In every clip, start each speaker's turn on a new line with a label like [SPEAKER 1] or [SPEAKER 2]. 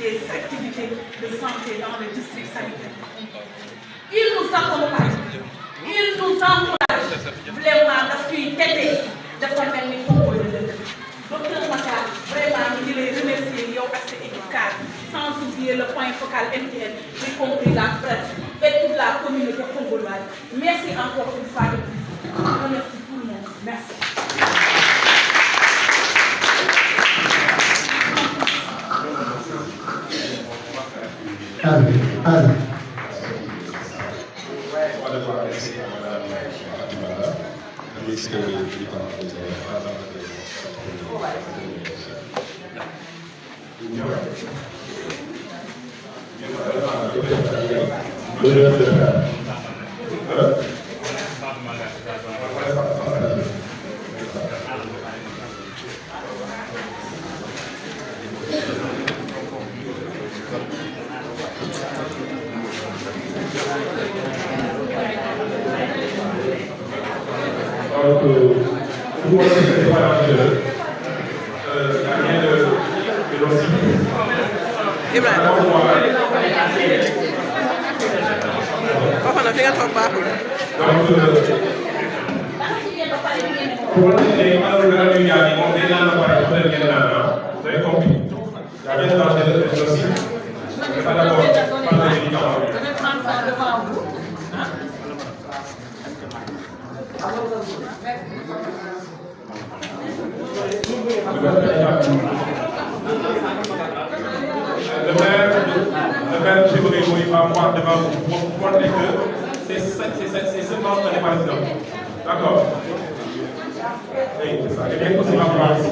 [SPEAKER 1] des activités de santé dans le district sanitaire. Il nous accompagne, il nous encourage vraiment daf ñuy tete dafa mel ni concours de dëkk. Docteur Matar vraiment ñu ngi lay remercier yow ak sa équipe cadre sans oublier le point focal MTN, y compris la presse et toute la communauté congolaise. Merci encore une fois de plus. Merci tout le monde. Merci.
[SPEAKER 2] Le maire, j'aimerais vous avoir devant vous pour montrer que c'est seulement un président. D'accord. Oui, c'est ça. Et bien aussi, on va voir ici.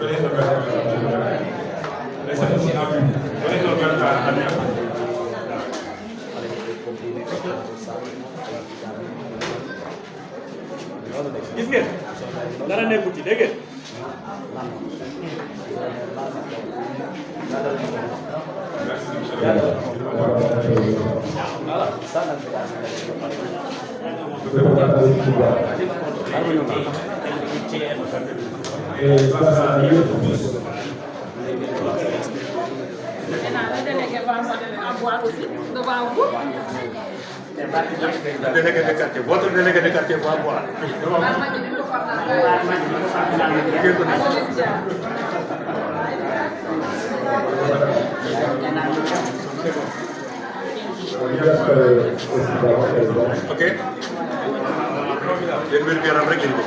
[SPEAKER 2] Donnez le verre. Laissez aussi à vous. Donnez le verre à Damien.
[SPEAKER 3] gis ngeen dara nekkul ci dégg ngeen
[SPEAKER 4] Le délégué de quartier, votre délégué de quartier va boire. Ok. Yéen wér gu yaram rek ngeen ko.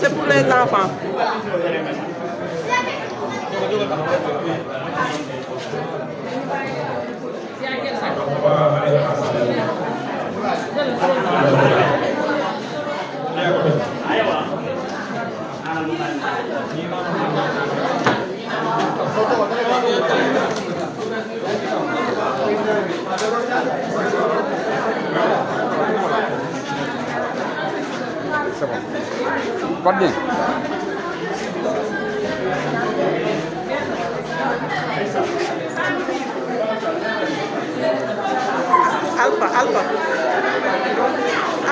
[SPEAKER 5] C'est pour les enfants.
[SPEAKER 6] C'est bon. Pas bien.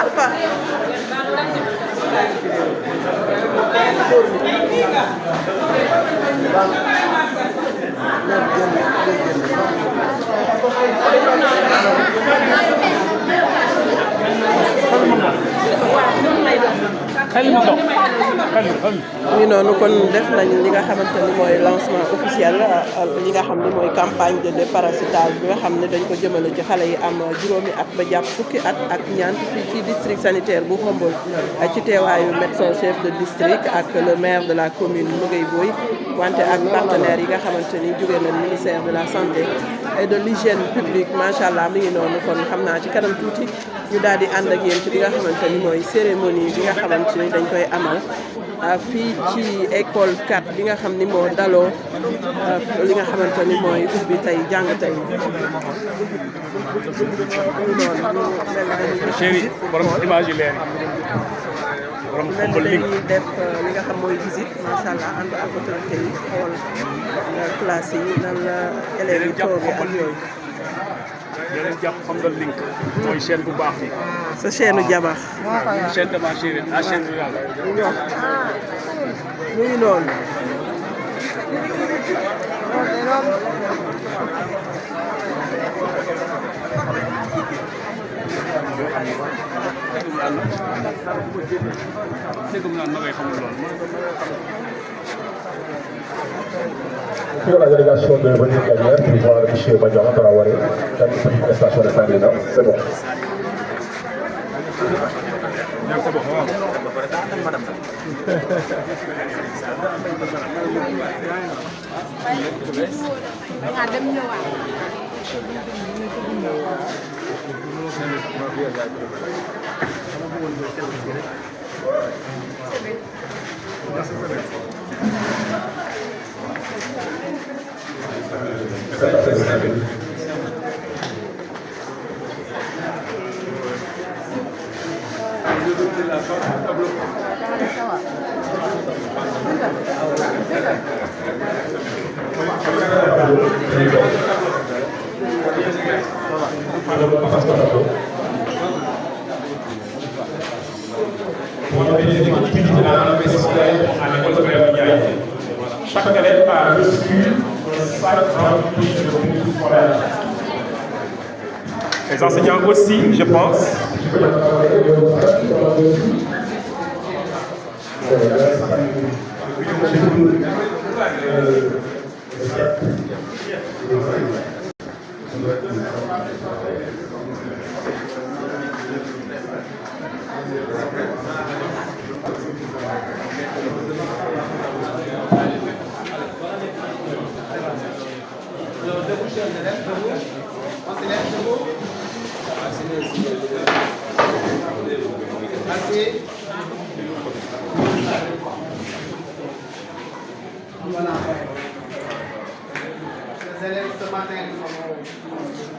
[SPEAKER 5] Alpha.
[SPEAKER 6] Xel mu ndox
[SPEAKER 5] ngi noonu kon def nañ li nga xamante ni mooy lancement officiel li nga xam ni mooy campagne de déparasitage bi nga xam ne dañ ko jëmale ci xale yi am juróomi at ba jàpp fukki at ak ñeent fii ci district sanitaire bu Khombole ci teewaayu médecin chef de district ak le maire de la commune Mougay Boye wante ak partenaires yi nga xamante ni jóge na ministère de la santé et de l'hygiène publique macha allah mi ngi noonu kon xam naa ci kanam tuuti ñu daal di ànd ak yéen ci li nga xamante ni mooy cérémonie bi nga xamante ni dañ koy amal fii ci école 4 bi nga xam ni moo daloo li nga xamante ni mooy ubbi tey jàng tey.
[SPEAKER 3] chéri borom image yi leer borom Khombole link
[SPEAKER 5] dañuy def li nga xam mooy visite macha allah ànd ak autorité yi xool classe yi nan la élèves yi toogee ak yooyu.
[SPEAKER 3] yeneen jàpp Khombole link mooy chaîne bu baax bi.
[SPEAKER 5] sa chaîne jabar.
[SPEAKER 3] chaîne de ma chérie la chaîne rurale.
[SPEAKER 5] mu ngi noonu.
[SPEAKER 7] Pour la délégation de venir derrière pour voir M. Badiara Traoré, faire une petite prestation de Sabrina, c'est bon.
[SPEAKER 2] Chaque élève a reçu un sac rempli de produits scolaires. Les enseignants aussi, je pense.
[SPEAKER 8] Voilà. Les élèves ce matin ont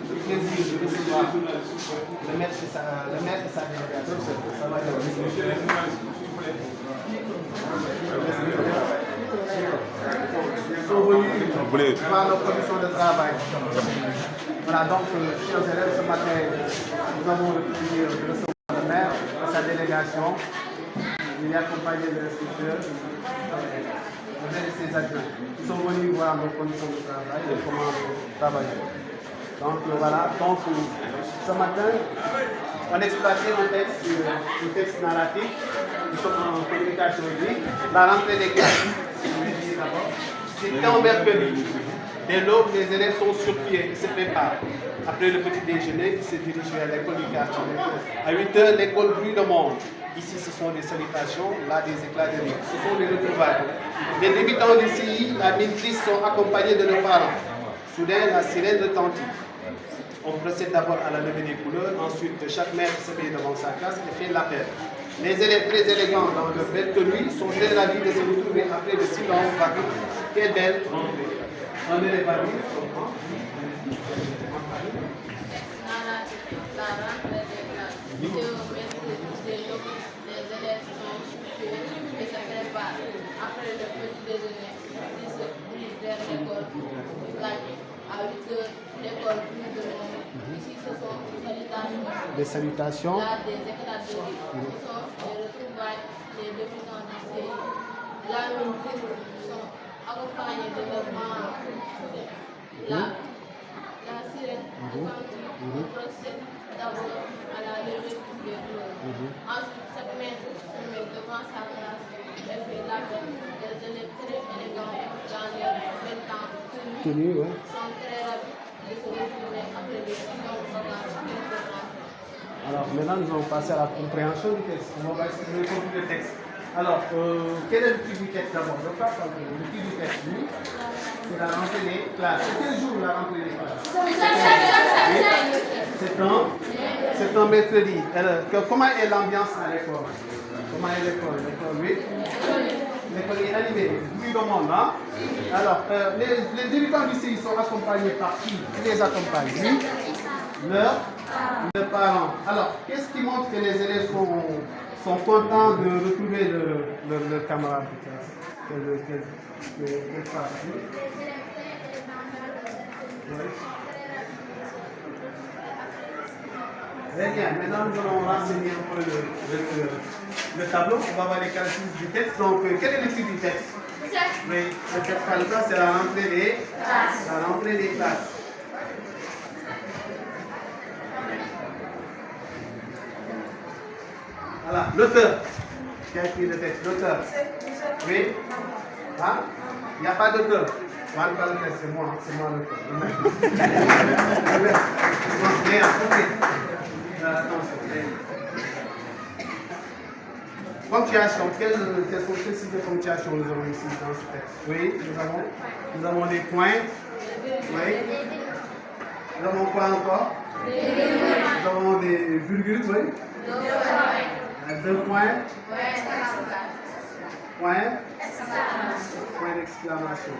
[SPEAKER 8] le plaisir de recevoir le maître et sa délégation. Ça va Ils sont venus voir nos conditions de travail. Voilà, donc, chers élèves, ce matin, nous avons le plaisir de recevoir le maire et sa délégation. Il est accompagné de l'inspecteur et ses adjoints. Ils sont venus voir nos conditions de travail et comment nous travaillons. Donc voilà, donc ce matin, on a exploité un texte narratif. Nous sommes en communication écrite. La rentrée des classes, c'était en mercredi. Dès l'aube, les élèves sont sur pied, ils se préparent. Après le petit déjeuner, ils se dirigent vers l'école du quartier. À 8 h, l'école brille de monde. Ici, ce sont des salutations, là, des éclats de rire. Ce sont des retrouvailles. Les débutants d'ici, la maîtrise, sont accompagnés de leurs parents. Soudain, la sirène retentit. On procède d'abord à la levée des couleurs. Ensuite, chaque maître se met devant sa classe et fait l'appel. Les élèves très élégants dans leur belle tenue sont très ravis de se retrouver après de si longues vacances. Quelle belle rentrée. Un élève à lui,
[SPEAKER 9] les élèves sont occupés et se préparent. Après le petit déjeuner, ils se dirigent vers l'école du quartier. À 8 h, l'école brille de monde. Ici, ce sont
[SPEAKER 8] des salutations.
[SPEAKER 9] Là, des éclats de rire. Ce sont les retrouvailles des débutants du CI. Là, nos groupes sont accompagnés de leurs parents. La sirène on procède d'abord à la levée des couleurs. Ensuite, chaque maître se met devant sa classe fait l'appel des élèves très élégants dans leur vêtements
[SPEAKER 8] Tenue, ouais.
[SPEAKER 9] sont très ravis de se retrouver après les 6 ans de vacances.
[SPEAKER 8] Alors maintenant nous allons passer à la compréhension du texte. On va expliquer le texte. Alors, quel est le titre du texte d'abord? Le titre du texte, lui, c'est la rentrée des classes. C'est quel jour la rentrée des classes? C'est un mercredi. Alors, comment est l'ambiance à l'école? Comment est l'école? L'école, oui. L'école est animée, bruit de monde, hein? Alors, les débutants du CI sont accompagnés par qui? Qui les accompagne? Lui, leurs parents. Alors, qu'est-ce qui montre que les élèves sont contents de retrouver leur camarade de classe? Très bien, maintenant nous allons renseigner un peu le tableau. On va voir les caractéristiques du texte. Donc, quel est le titre du texte? Oui, le texte par exemple, c'est la rentrée des classes. Voilà, l'auteur. Qui a écrit le texte? L'auteur. Oui. Hein? Il n'y a pas d'auteur. C'est moi l'auteur. Attention. Ponctuation. Quels sont les types de ponctuation nous avons ici dans ce texte? Oui, nous avons des points. Oui. Nous avons quoi encore? Nous avons des virgules, oui. 2 points. Point d'exclamation.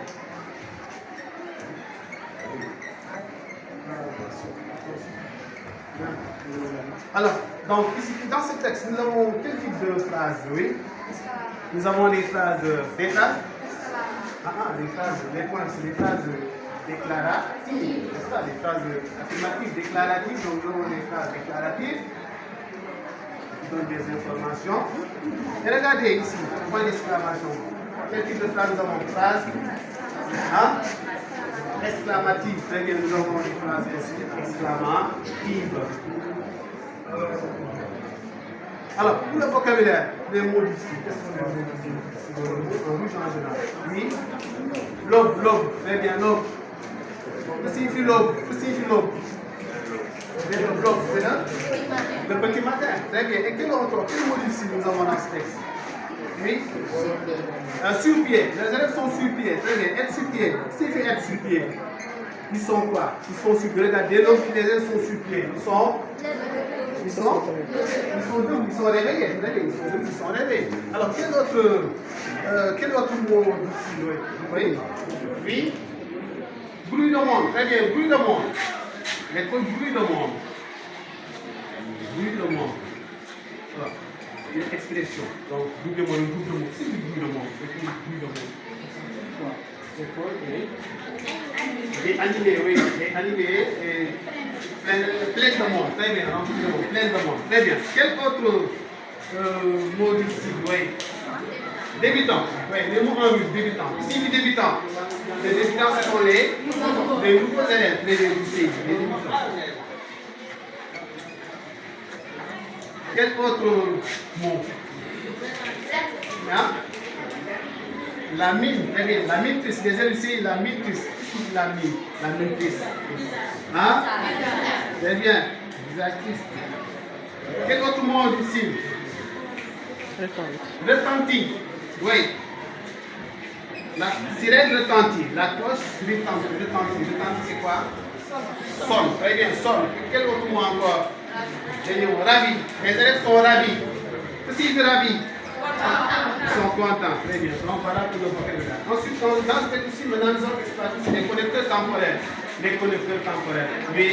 [SPEAKER 8] Alors, donc ici, dans ce texte, nous avons quel type de phrases? Oui. Nous avons des phrases. Les phrases, les points, c'est des phrases déclaratives, n'est-ce pas? Des phrases affirmatives, déclaratives. Donc nous avons des phrases déclaratives qui donnent des informations. Et regardez ici, point d'exclamation. Quel type de phrase nous avons? Phrase exclamative. Très bien, nous avons des phrases exclamatives. Alors, pour le vocabulaire, les mots d'ici, qu'est-ce que sont les mots d'ici? En rouge en général. Oui. L'aube, très bien, l'aube. Que signifie l'aube? L'aube, c'est là? Le petit matin. Très bien. Et quel mot d'ici nous avons dans ce texte? Oui. Sur pied. Les élèves sont sur pied. Très bien. Être sur pied. S'il fait être sur pied, ils sont quoi? Ils sont sur pied. Regardez, les élèves sont sur pied. Ils sont debout, ils sont réveillés. Ils sont réveillés. Alors, quel autre mot d'ici? Oui. Oui. Bruit de monde. Très bien. Bruit de monde. L'école bruit de monde. Bruit de monde. Voilà. Une expression. Donc, bruit de monde, c'est du bruit de monde. C'est du bruit de monde. Quoi? L'école est animée, oui. Est animée et pleine de monde. Très bien. Pleine de monde. Très bien. Quel autre mot d'ici? Oui. Débutant. Oui, les mots en russe, débutant. Ici, les débutants. Les débutants, ce sont les nouveaux élèves, les lycées, les débutants. Quel autre mot? La mine, très bien. La mine triste. Les élèves ici, la mine triste. La mine triste. Hein? Très bien. Visage triste. Quel autre mot ici? Retentit. Oui. La sirène retentit. La cloche retentit. Retentit, c'est quoi? Sonne. Très bien, sonne. Quel autre mot encore? Ravi. Les élèves sont ravis. Qu'est-ce qu'ils sont ravis? Ils sont contents. Très bien. Donc voilà pour le vocabulaire. Ensuite, dans ce texte ici, maintenant nous allons exploiter les connecteurs temporels. Les connecteurs temporels. Oui.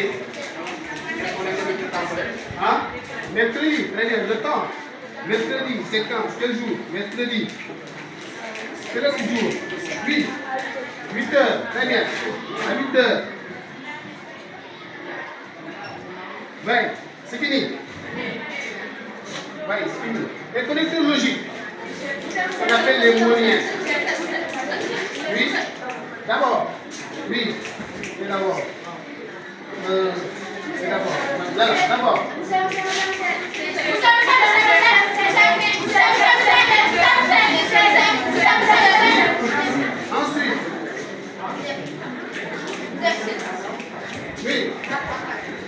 [SPEAKER 8] Les connecteurs temporels. Hein? Mercredi. Très bien. Le temps. Mercredi, c'est quand? Quel jour? Mercredi. Quel autre jour? 8 heures. Très bien. À 8 heures. Ouais, c'est fini. Ouais, c'est fini. Les connecteurs logiques. On appelle les moyens. Oui. D'abord. Oui. C'est d'abord. C'est d'abord. Là, d'abord.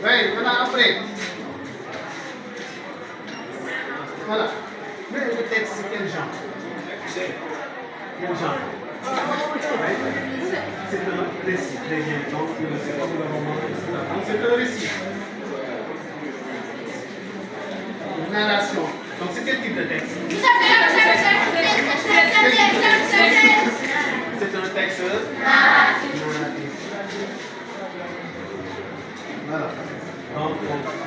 [SPEAKER 8] Oui, maintenant après. Voilà. Mais le texte, c'est quel genre? Quel genre? C'est un récit. Très bien. Donc, c'est comme nous l'avons montré. Donc, c'est un récit. Une narration. Donc, c'est quel type de texte? C'est un texte narratif. Voilà. Donc,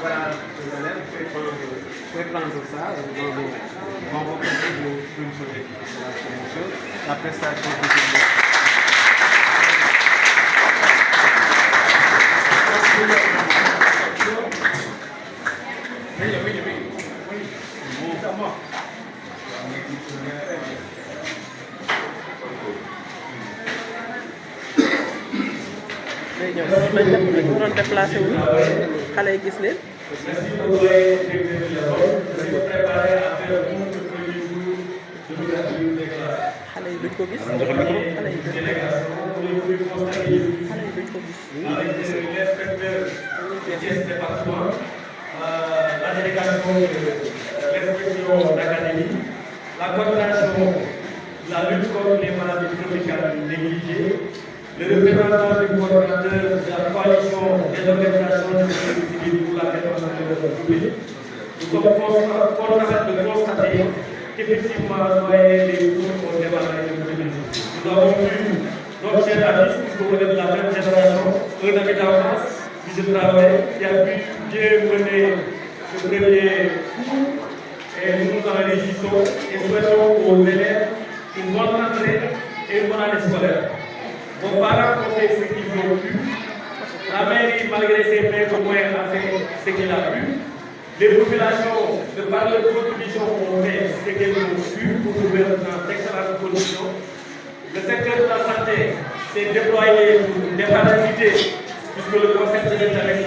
[SPEAKER 8] voilà, les élèves, vous pouvez prendre ça dans vos mains. On va continuer de une chose. C'est la même chose. La prestation de
[SPEAKER 5] dañ doon déplacé wu xale yi gis leen. xale yi duñ ko gis. xale yi duñ ko gis.
[SPEAKER 3] La délégation de l'inspection d'académie, la coordination de la lutte contre les maladies tropicales négligées, le représentant du coordinateur de la coalition des organisations de sécurité civile pour la défense de l'ordre public. Nous sommes contents de constater qu'effectivement, les groupes ont démarré le public. Nous avons vu notre cher ami, puisque vous êtes de la même génération, un ami d'enfance, qui se travaille, qui a pu bien mener ce premier cours. Et nous nous en réjouissons et souhaitons aux élèves une bonne rentrée et une bonne année scolaire. Vos parents ont fait ce qu'ils ont pu. La mairie, malgré ses maigres moyens, a fait ce qu'elle a pu. Les populations, de par leur contribution, ont fait ce qu'elles ont pu pour trouver dans d'excellentes conditions. Le secteur de la santé s'est déployé pour des activités, puisque le concept de l'intérêt,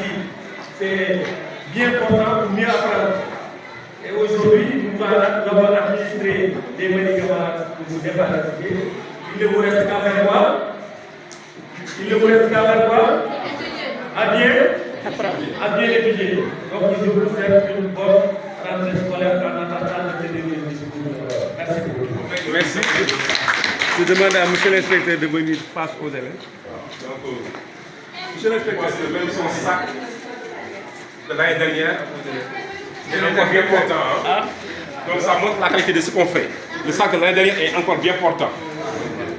[SPEAKER 3] c'est bien portant pour mieux apprendre. Et aujourd'hui, nous avons administré des médicaments pour vous départager. Il ne vous reste qu'à faire quoi? Il ne vous reste qu'à faire quoi? À bien étudier. Donc, je vous souhaite une bonne rentrée scolaire en attendant le dernier discours. Merci beaucoup.
[SPEAKER 4] Merci. Je demande à M. l'inspecteur de venir face aux élèves.
[SPEAKER 2] Monsieur l'inspecteur, c'est même son sac de l'année dernière. C'est encore bien portant. Hein? Donc ça montre la qualité de ce qu'on fait. Le sac de l'année dernière est encore bien portant.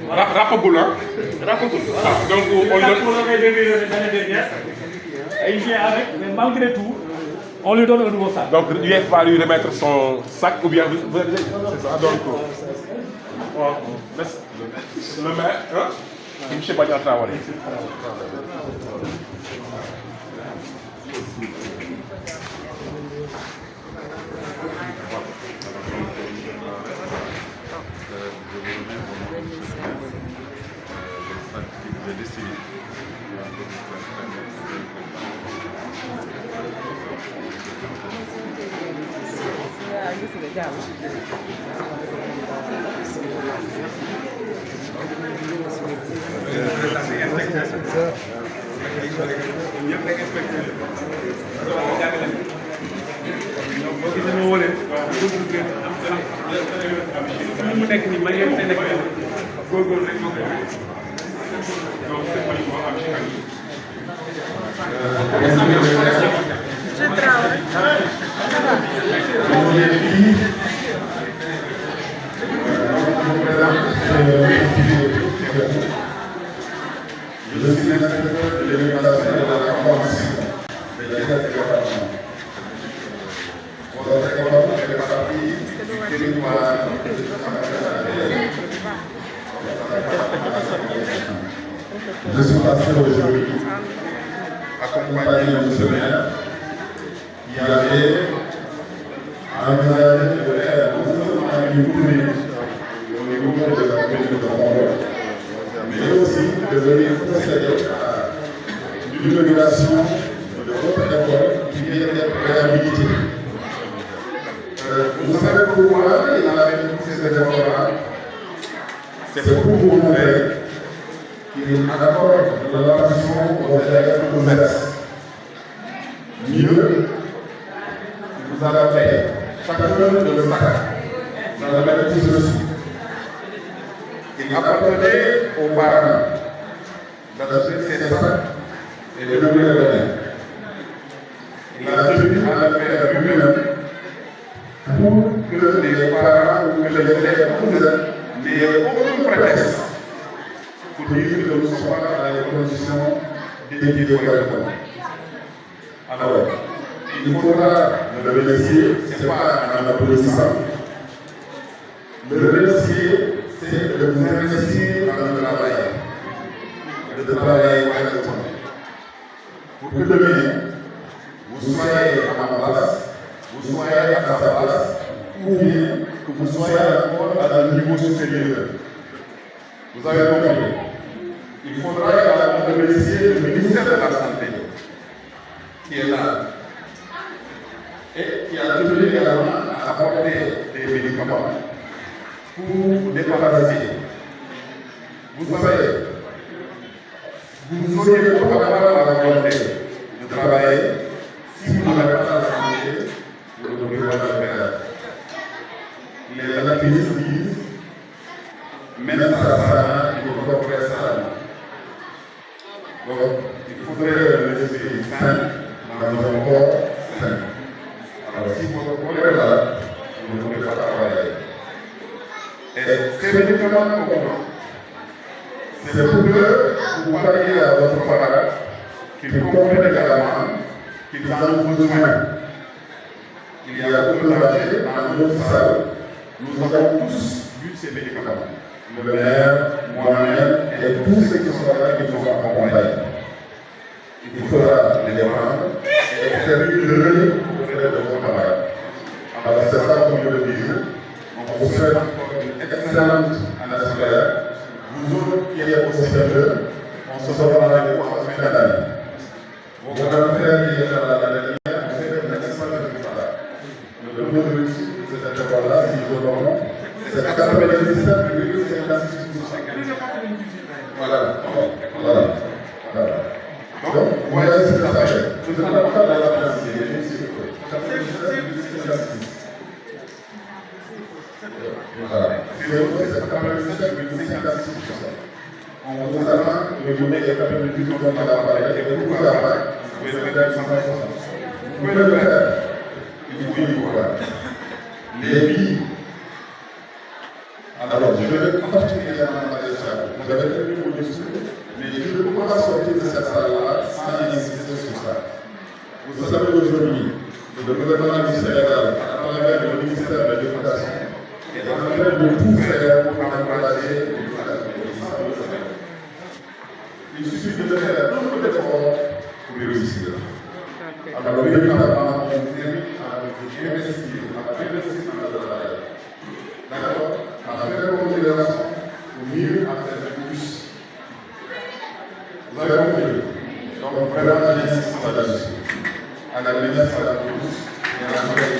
[SPEAKER 2] Rapaboul, hein?
[SPEAKER 3] Rapaboul.
[SPEAKER 2] Donc on
[SPEAKER 3] le l'année dernière. Et il vient avec, mais malgré tout, on lui donne un nouveau sac.
[SPEAKER 2] Donc l'UF va lui remettre son sac ou bien c'est ça. Donc on laisse le maire, hein? M. Badian Traoré.
[SPEAKER 7] Je suis l'inspecteur de l'éducation et de la formation de l'État département. Votre département fait partie du territoire Je suis passé aujourd'hui accompagné de M. le maire qui avait envisagé de faire non seulement une tournée au niveau de la commune de Montréal, mais aussi de venir procéder à l'inauguration de votre école qui vient d'être réhabilitée. Vous savez pourquoi il a fait tous ces efforts-là? C'est pour vous montrer qu'il accorde de l'attention aux élèves que vous êtes. Mieux, vous adaptez chacun de le sac dans la même petite reçu. Il appartenait aux parents d'adapter ces sacs et de lui les donner. Il a tenu à le faire lui-même pour que les parents ou que les élèves n'aient aucun prétexte pour dire que nous ne sommes pas dans les conditions d'étudier correctement. Alors, il faudra le remercier, ce n'est pas en applaudissant. Le remercier, c'est de vous investir dans le travail, de travailler correctement. Pour que demain, vous soyez à ma place, vous soyez à sa place, ou bien que vous soyez encore à un niveau supérieur. Vous avez compris. Il faudra également remercier le ministère de la Santé, qui est là, et qui a tenu également à apporter des médicaments pour vous déparasiser. Vous savez, vous auriez pu avoir la volonté de travailler si vous n'avez pas la santé, vous ne pouvez pas le faire. Les activistes disent, même ça, il faut pas faire ça. Donc, il faudrait un esprit sain dans un corps sain. Alors, si votre corps est là, vous ne pouvez pas travailler. Et ces médicaments c'est pour que vous parliez à votre camarade qu'ils comprennent également qu'ils en ont besoin. Il y a beaucoup de danger dans notre salle. Nous avons tous vu ces médicaments. Le maire, moi-même et tous ceux qui sont là qui nous accompagnent. Il faudra les prendre et servir de relais auprès de vos camarades. Alors c'est ça qu'on veut dire. On vous souhaite encore une excellente année scolaire. Vous autres qui êtes au CM2, on se donne rendez-vous en fin d'année. Vos grands frères qui sont dans l'année dernière, on fait un excellent résultat. Le taux de réussite de cet intervalle-là, si je le nom, c'est 97,56%. Voilà. Donc, vous voyez ce que ça fait. Je ne parle pas de la financière, mais c'est le coup. 97,56%. Voilà. C'est 97,56%. On vous attend, le journée est quand même plus longtemps dans l'appareil, et vous pouvez avoir, vous pouvez le faire 100%. Vous pouvez le faire. Il faut y voir. Les billes. Alors, je vais particulièrement parler de ça. Vous avez tenu vos discours, mais je ne peux pas sortir de cette salle-là sans insister sur ça. Vous savez aujourd'hui, le gouvernement du Sénégal, à travers le ministère de l'Éducation, est en train de tout faire pour encourager l'éducation. Il suffit de faire un peu d'effort pour réussir. Alors, véritablement, on vous invite à investir dans le travail. D'accord? À faire considération pour mieux en faire plus. Vous avez compris? Donc, vraiment, j'insiste là-dessus. À la ministre, à la tous, et à la nouvelle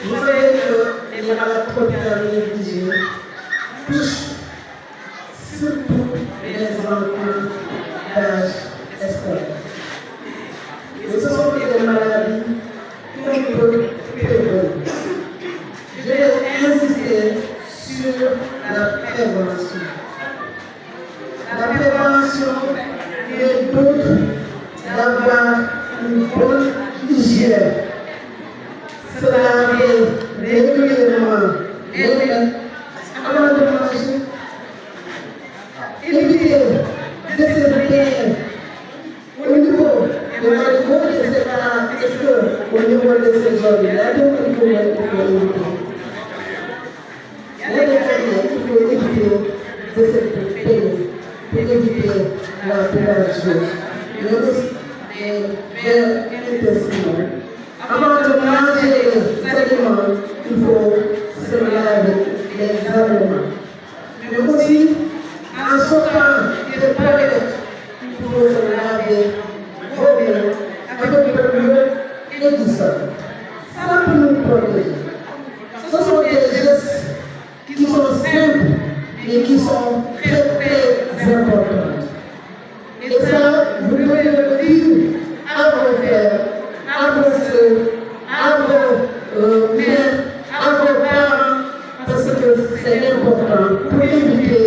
[SPEAKER 10] Vous savez que les malades tropicales touchent surtout les enfants d'âge scolaire. Et ce sont des maladies qu'on peut prévenir. Je vais insister sur la prévention. La prévention est d'autre d'avoir une bonne hygiène. Cela arrive régulièrement les mains avant de manger. Éviter de se baigner au niveau de ses parents, est-ce qu'au niveau de ces zones-là, il faut éviter. Il y a des familles qu'il faut éviter de se baigner. surveiller pour éviter la prédation, mais aussi des vers intestinaux. Avant de manger les aliments, il faut se laver les aliments. Mais aussi, en sortant des toilettes, il faut se laver vos mains avec de l'eau et du savon. Ça peut nous protéger. Ce sont des gestes qui sont simples et qui sont très importants. Et ça, vous devez le dire à vos frères, à vos soeurs, à vos mères, à vos parents, parce que c'est important pour éviter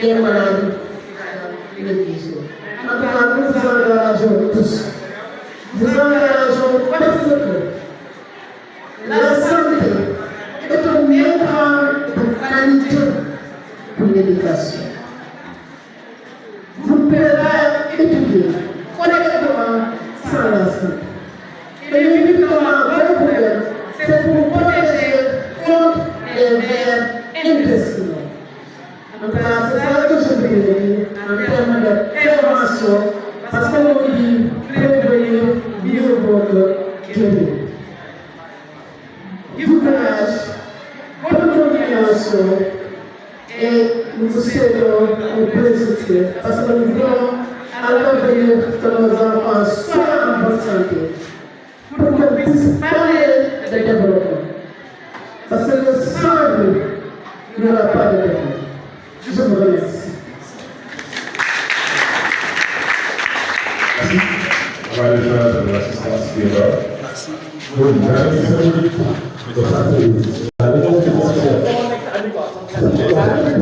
[SPEAKER 10] les maladies négligées. En tout cas, nous vous engageons tous. Nous engageons parce que la santé est un élément de qualité pour l'éducation. Vous ne pouvez pas étudier correctement sans la santé. Et le médicament de problème, c'est pour protéger contre les vers intestinaux. En tout cas, c'est ça que je veux dire en termes de prévention, parce qu'on dit prévenir mieux vaut que guérir. Du courage, bonne continuation, et nous vous souhaitons un plein succès, parce que nous voulons alors venir que nos enfants soient en bonne santé, pour qu'on puisse parler de développement. Parce que sans nous, il n'y aura pas de développement. Je vous remercie.
[SPEAKER 7] Merci. On va déjà de l'assistance qui est là. Merci. Merci.